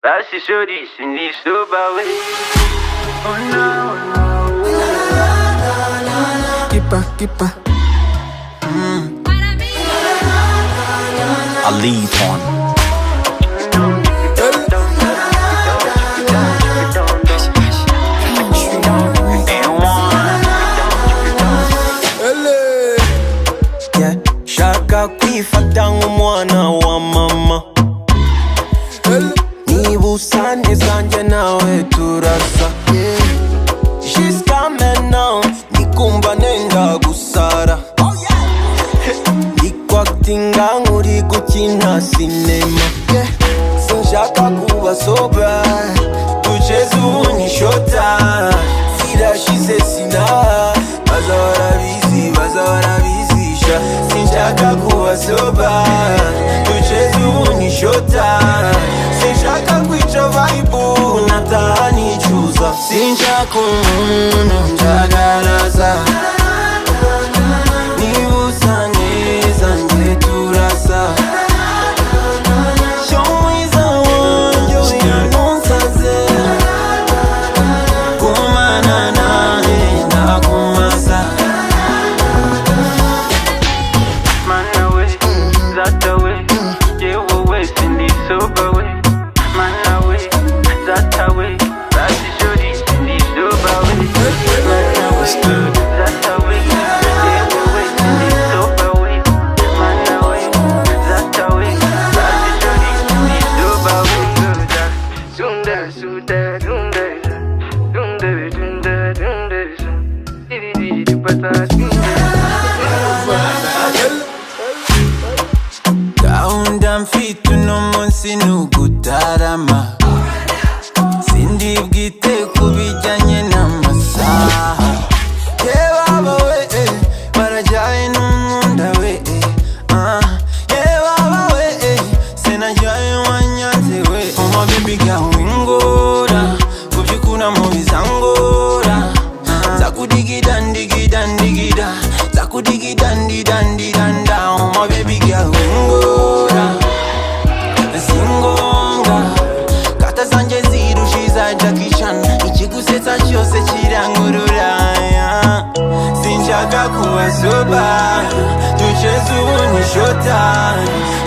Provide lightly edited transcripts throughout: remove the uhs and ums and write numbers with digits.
Basi Sori, sinisubawe. Oh no, Keeper. I lead on. Yeah, shaka kwifata nk'umwana wa mama. Niba usa neza njye nawe turasa. She's coming now, nikumva nenda gusara. Nikwakitinga nk'uri gukina sinema. Sinshaka kuba sober, ducheze unyishota. Sirashize sina, baza barabizisha. Sinshaka kuba sober, ducheze unyishota. Sinshaka kwica vibe, nataha nicuza. Sinshaka umuntu njagaraza. Niba usa neza njye turasa. Show mwiza wanjye uyanonsaze. Kumana nawe ndakumasa. mana we, zata we, yewe we, sinisubawe. Mana we, zata we, basi Sori, sinisubawe. Mana we, zata we, yewe we, sinisubawe. Mana we, zata we, basi Sori, sinisubawe. Sunda, sunda, sunda, sunda, sunda, sunda, didi didi pata sunda. Gahunda mfite uno munsi nugutarama. Sindi bwite kubijyanye n'amasaha. Baba we, barajyaye n'umwunda we. Baba we, sinajyaye wanyanze we. Oma baby gahwingora, kubyukuna mu bizangora. Zakudigida ndigida ndigida, zakudigida ndidandidanda. Oma baby gahwingora, singonga. Kata zanje zirushiza Jackie Chan. Ikigusetsa cyose kirangurura. Sinshaka kuba sober, ducheze unyishota.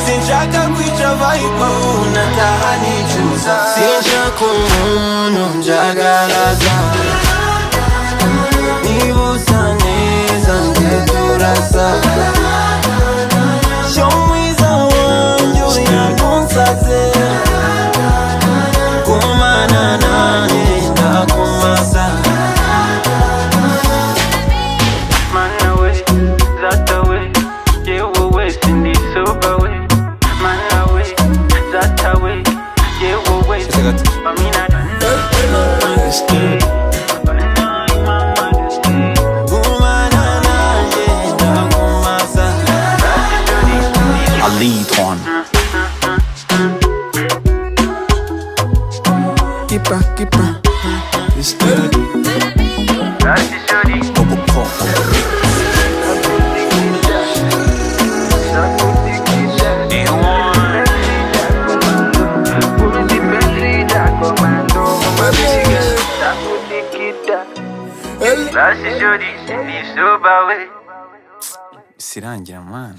Sinshaka kwica vibe, nataha nicuza. Sinshaka umuntu njagaraza. Niba usa neza njye turasa. Show mwiza wanjye uyanonsaze. Kumana nawe ndakumasa. Mana we, zata we, yewe we, sinisubawe. Mana we, zata we, yewe we, amina Kumana nawe ndakumasa. I lead on. Keeper. It's good. basi Sori. Basi Sori, sinisubawe. Sirangira man.